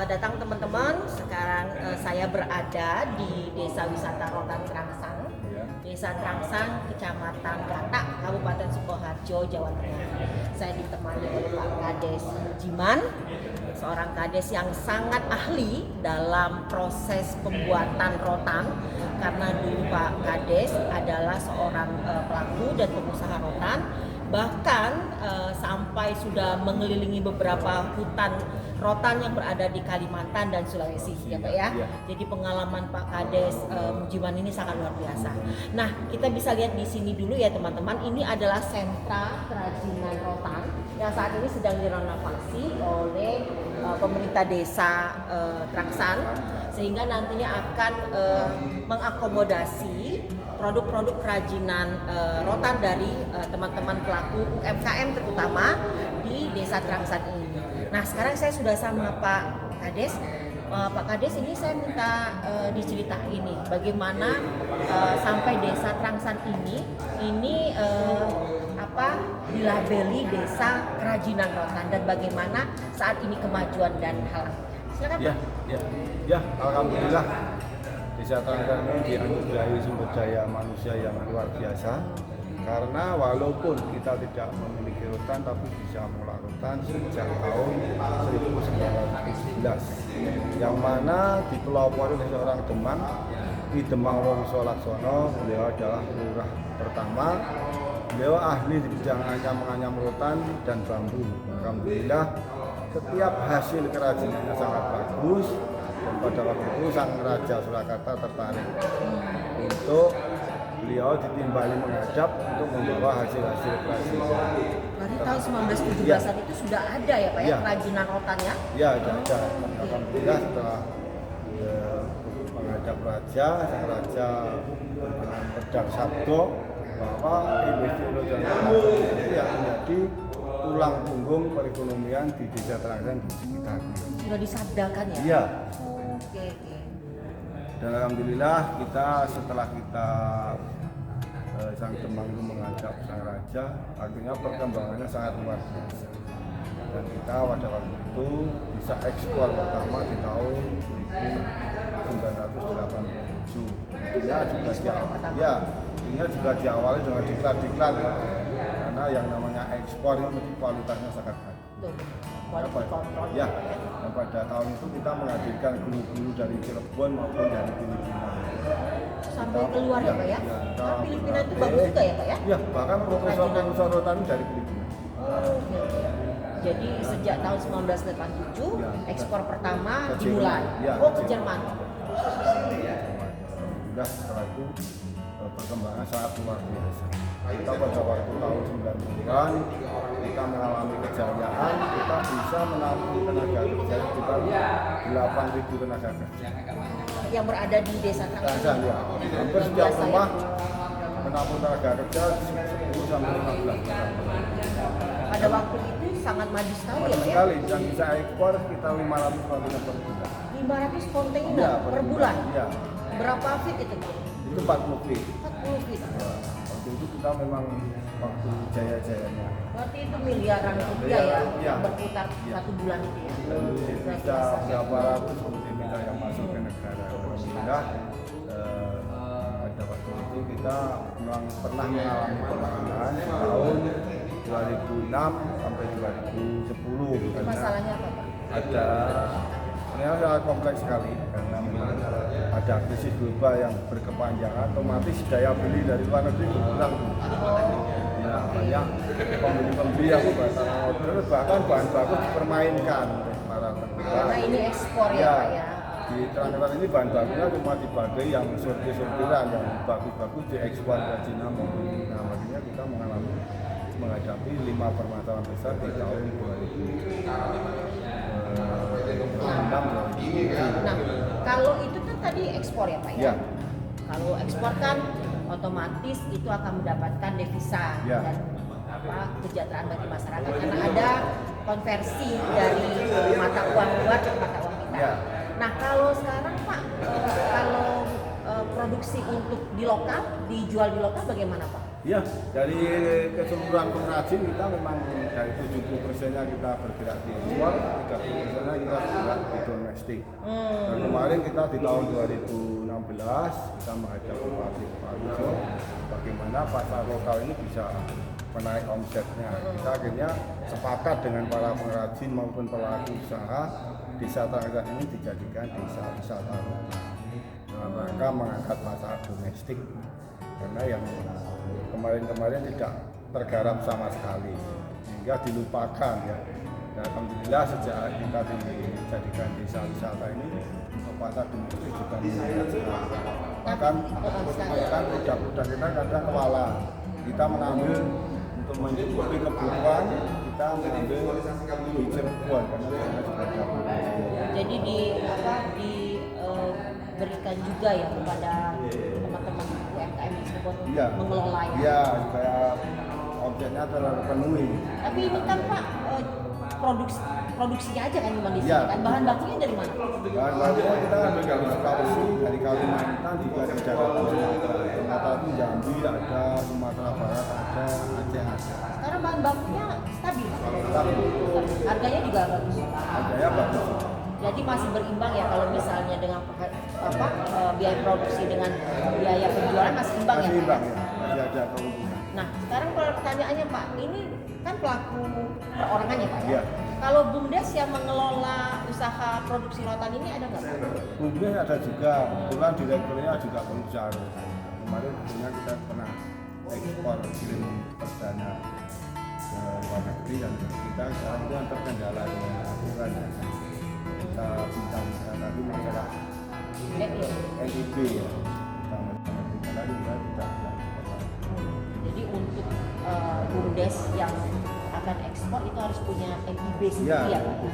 Selamat datang teman-teman. Sekarang saya berada di Desa Wisata Rotan Trangsang, Desa Trangsang, Kecamatan Gatak, Kabupaten Sukoharjo, Jawa Tengah. Saya ditemani oleh Pak Kades Mujiman, seorang kades yang sangat ahli dalam proses pembuatan rotan, karena dulu Pak Kades adalah seorang pelaku dan pengusaha rotan. Bahkan sampai sudah mengelilingi beberapa hutan rotan yang berada di Kalimantan dan Sulawesi, ya Pak ya. Jadi pengalaman Pak Kades Mujiman ini sangat luar biasa. Nah, kita bisa lihat di sini dulu ya teman-teman. Ini adalah sentra kerajinan rotan yang saat ini sedang direnovasi oleh pemerintah desa Trangsang, sehingga nantinya akan mengakomodasi produk-produk kerajinan rotan dari teman-teman pelaku UMKM terutama di Desa Trangsang ini. Nah, sekarang saya sudah sama Pak Kades. Pak Kades, ini saya minta diceritain nih bagaimana sampai Desa Trangsang ini dilabeli Desa Kerajinan Rotan dan bagaimana saat ini kemajuan dan hal. Silakan Pak. Ya, alhamdulillah. Desa Trangsang ini dianugerahi sumber daya manusia yang luar biasa, karena walaupun kita tidak memiliki rotan tapi bisa mengolah rotan sejak tahun 1917, yang mana dipelopori oleh seorang Demang, Ki Demang Wongso Laksono. Beliau adalah lurah pertama. Beliau ahli di bidang anyam rotan dan bambu. Alhamdulillah, setiap hasil kerajinannya sangat bagus. Dan pada waktu itu sang Raja Surakarta tertarik untuk beliau ditimbali menghadap untuk membawa hasil-hasil kerajinan. Dari tahun 1917-an itu sudah ada ya Pak ya, kerajinan rotannya? Ya, ada. Alhamdulillah setelah menghadap Raja, sang Raja dengan pedang sabdo bahwa industri rotan itu yang menjadi tulang punggung perekonomian di Desa Trangsang di sekitar. Sudah disabdakan ya? Iya. Oke. Dan alhamdulillah setelah kita sang Demang itu menghadap sang Raja, akhirnya perkembangannya sangat luar biasa. Dan kita pada waktu itu bisa ekspor pertama di tahun 1987. Ini juga diawali dengan diklat-diklat, karena yang namanya ekspor itu kualitasnya sangat baik. Ya, dan pada tahun itu kita menghadirkan guru-guru dari Cirebon maupun dari Filipina. Sampai keluar ya Pak ya? Nah, Filipina itu bagus juga ya Pak ya? Ya, bahkan profesor rotan dari Filipina. Jadi sejak tahun 1987 ekspor pertama dimulai. Ke Jerman. Sudah setelah itu perkembangan sangat luar biasa. Kita pada waktu tahun 90-an kita mengalami kejayaan, kita bisa menampung tenaga kerja sekitar 8.000 tenaga kerja yang berada di Desa Trangsang. Ya. Hampir setiap rumah menampung tenaga kerja 10 sampai 15 orang. Pada waktu itu sangat maju sekali ya Pak ya? Sekali, dan bisa ekspor sekitar 500 kontainer per bulan. 500 kontainer per bulan? Iya. Berapa feet itu? Itu 40 feet. 40 feet. Waktu itu kita memang waktu jaya-jayanya. Berarti itu miliaran rupiah ya, yang berputar satu bulan itu ya? Bisa berapa ratus kontainer yang masuk ke negara. Alhamdulillah pada waktu itu kita memang pernah mengalami penurunan tahun 2006 sampai 2010. Masalahnya apa Pak? Ini sangat kompleks sekali, karena memang ada krisis global yang berkepanjangan, otomatis daya beli dari luar negeri berkurang. Ya, banyak pembeli-pembeli yang membatalkan order, bahkan bahan baku dipermainkan oleh para penjual. Karena ini ekspor ya Pak ya? Di Trangsang ini bahan bakunya cuma dipakai yang sortir-sortiran, yang bagus-bagus diekspor ke Cina maupun China. Makanya kita menghadapi 5 permasalahan besar di tahun 2006. Nah, kalau itu kan tadi ekspor ya Pak ya? Kalau ekspor kan otomatis itu akan mendapatkan devisa dan kesejahteraan bagi masyarakat, karena ada konversi dari mata uang luar ke mata uang kita. Nah, kalau sekarang Pak, kalau produksi untuk di lokal, dijual di lokal bagaimana Pak? Ya, dari keseluruhan pengrajin kita memang dari 70%-nya kita bergerak di luar, 30%-nya kita bergerak di domestik. Dan kemarin kita di tahun 2016 kita menghadap Bupati Purworejo bagaimana pasar lokal ini bisa menaik omsetnya. Kita akhirnya sepakat dengan para pengrajin maupun pelaku usaha desa Trangsang ini dijadikan desa wisata lokal dalam rangka mengangkat pasar domestik, karena yang kemarin-kemarin tidak tergarap sama sekali sehingga dilupakan ya. Dan alhamdulillah sejak kita dijadikan desa wisata ini pasar domestik juga meningkat sekali. Bahkan produk-produk kita kadang kewalahan. Kita mengambil untuk mencukupi kebutuhan, kita mengambil biji rebuan karena kita juga dapur. Jadi berikan juga ya kepada teman-teman UMKM tersebut mengelola ya. Iya, supaya objeknya terpenuhi. Tapi ini kan Pak produksinya aja kan cuma di sini kan. Bahan bakunya dari mana? Bahan bakunya kita ambil dari Sulawesi, dari Kalimantan, juga dari Jakarta. Sumatera itu Jambi ada, Sumatera Barat ada, Aceh ada. Sekarang bahan bakunya stabil. Stabil. Harganya juga bagus. Harganya bagus. Jadi masih berimbang ya kalau misalnya dengan biaya produksi dengan biaya penjualan masih imbang ya Pak? Masih imbang ya, masih ada keuntungan. Nah sekarang kalau pertanyaannya Pak, ini kan pelaku perorangan ya Pak ya? Iya. Kalau BUMDes yang mengelola usaha produksi rotan ini ada nggak Pak? BUMDes ada juga, kebetulan direkturnya juga pengusaha. Kemarin tentunya kita pernah ekspor kirim perdana ke luar negeri dan kita sekarang itu terkendala dengan aturan ya. Kita bintang tadi masalah NIB ya, kita lagi kita tidak. Jadi untuk BUMDes yang akan ekspor itu harus punya NIB sendiri ya Pak ya?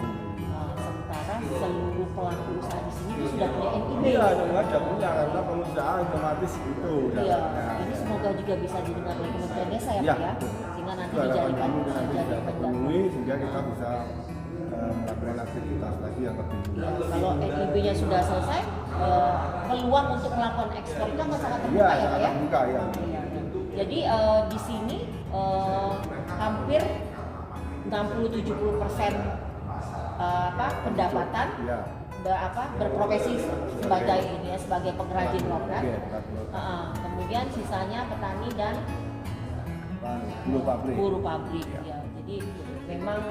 Sementara seluruh pelaku usaha di sini sudah punya NIB. Iya, ada punya karena pengusaha otomatis itu. Iya, ini semoga juga bisa didengar oleh Kementerian Desa ya Pak ya? Sehingga nanti dijadikan penuhi sehingga kita bisa melakukan aktivitas lagi yang lebih luas. Kalau NIB-nya sudah selesai, peluang untuk melakukan ekspor itu akan sangat terbuka ya Pak ya? Terbuka ya. Jadi di sini hampir 60-70% pendapatan berprofesi sebagai ini ya, sebagai pengrajin rotan. Kemudian sisanya petani dan buruh pabrik ya. Jadi memang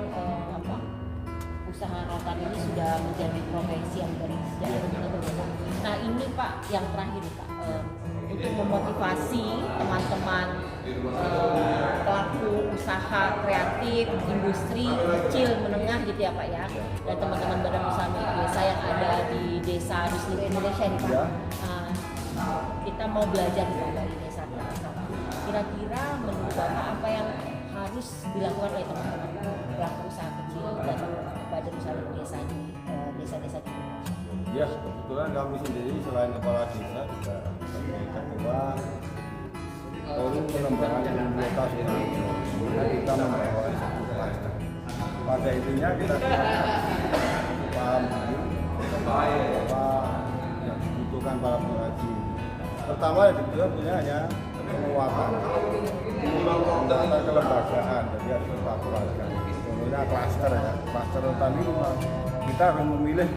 usaha rotan ini sudah menjadi profesi yang dari sejak dulu. Nah ini Pak yang terakhir Pak, untuk memotivasi teman-teman pelaku usaha kreatif, industri kecil menengah gitu ya Pak ya, dan teman-teman badan usaha milik desa yang ada di desa di seluruh Indonesia nih Pak. Kita mau belajar dari desa Trangsang. Kira-kira menurut Bapak apa yang harus dilakukan oleh teman-teman pelaku usaha kecil dan badan usaha milik desa di desa-desa di Indonesia? Ya, kebetulan kami sendiri selain kepala desa juga sebagai ketua forum pengembangan anggota Sukoharjo. Kita membawa satu klaster. Pada intinya kita paham apa yang dibutuhkan para pengrajin. Pertama yang dibutuhkan punya hanya penguatan kelembagaan, jadi harus terpaksa. Contohnya klaster ya, klaster rotan ini kita akan memilih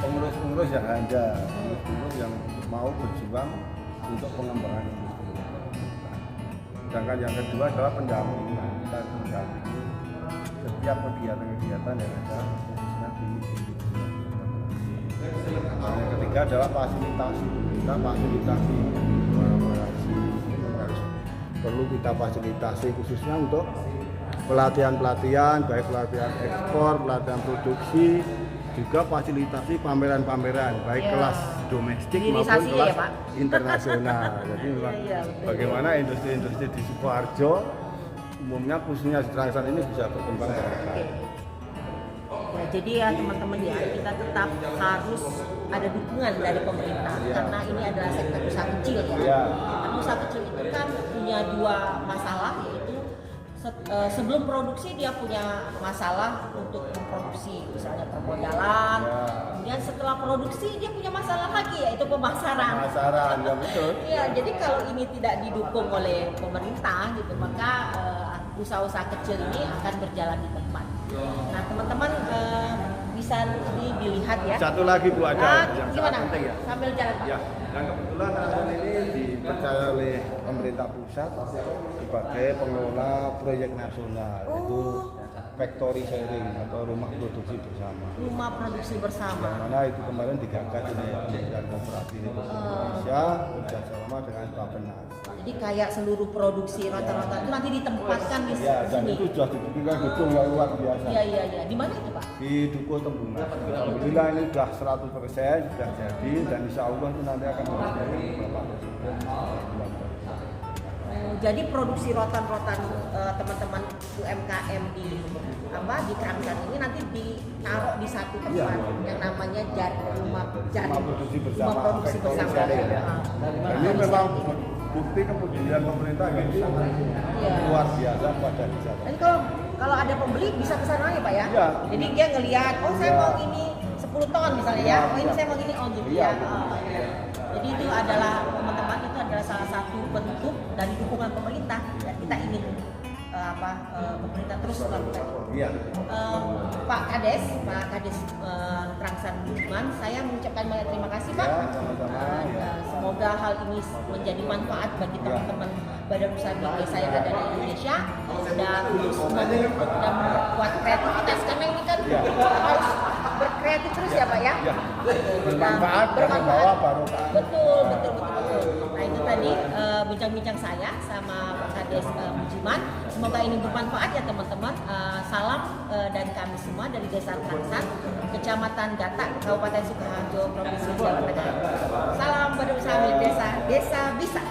pengurus-pengurus yang ada, pengurus yang mau berjuang untuk pengembangan industri. Sedangkan yang kedua adalah pendampingan. Kita mendampingi setiap kegiatan-kegiatan yang ada khususnya di industri. Yang ketiga adalah fasilitasi. Kita fasilitasi kolaborasi, harus perlu kita fasilitasi khususnya untuk pelatihan-pelatihan, baik pelatihan ekspor, pelatihan produksi, juga fasilitasi pameran-pameran baik kelas domestik maupun kelas internasional. Jadi memang bagaimana industri-industri di Sukoharjo umumnya khususnya di Trangsang ini bisa berkembang dengan baik. Ya, jadi ya teman-teman ya, kita tetap harus ada dukungan dari pemerintah karena ini adalah sektor usaha kecil ya. Karena usaha kecil itu kan punya dua masalah, yaitu sebelum produksi dia punya masalah untuk memproduksi, misalnya permodalan. Kemudian setelah produksi dia punya masalah lagi, yaitu pemasaran. Pemasaran, ya betul. Iya, jadi kalau ini tidak didukung oleh pemerintah gitu, maka usaha-usaha kecil ini akan berjalan di tempat. Nah, teman-teman bisa dilihat ya. Satu lagi Bu, ada yang gimana? sangat penting ya. Sambil jalan Pak. Ya, dan kebetulan tahun ini dipercaya oleh pemerintah pusat sebagai pengelola proyek nasional, yaitu factory sharing atau rumah produksi bersama. Rumah produksi bersama. Yang mana itu kemarin digagas oleh Kementerian Koperasi Republik Indonesia bekerjasama dengan Bappenas. Jadi kayak seluruh produksi rata-rata itu nanti ditempatkan di Ya, dan sini. itu sudah dibikinkan gedung yang luar biasa. Iya. Di mana itu Pak? Di Dukuh Tembunas. Alhamdulillah ini sudah 100% sudah jadi, dan insya Allah itu nanti akan diresmikan beberapa bulan. Jadi produksi rotan-rotan teman-teman UMKM di Trangsan ini nanti ditaruh di satu tempat yang namanya rumah produksi bersama. Rumah produksi bersama. Dan ini memang bukti kepedulian pemerintah yang sangat luar biasa pada desa. Dan kalau ada pembeli bisa ke sana ya Pak ya? Iya. Jadi dia ngelihat, oh saya mau ini 10 ton misalnya ya, oh ini saya mau gini, oh gitu Iya. ya. Jadi itu adalah teman-teman, itu adalah salah satu bentuk dari dukungan pemerintah dan kita ingin pemerintah terus melakukan. Iya. Pak Kades Trangsan Budiman, saya mengucapkan banyak terima kasih Pak. Ya, sama-sama. Semoga hal ini menjadi manfaat bagi teman-teman badan usaha milik desa yang ada di Indonesia dan terus memperkuat kreativitas karena ini kan harus berkreatif terus ya Pak ya. Ya. Bermanfaat dan membawa barokah. Betul. Nah itu tadi bincang-bincang saya sama Pak Kades Budiman. Semoga ini bermanfaat ya teman-teman. Salam dari kami semua dari Desa Trangsan, Kecamatan Gatak, Kabupaten Sukoharjo, Provinsi Jawa Tengah. Salam badan usaha milik desa, Desa Bisa.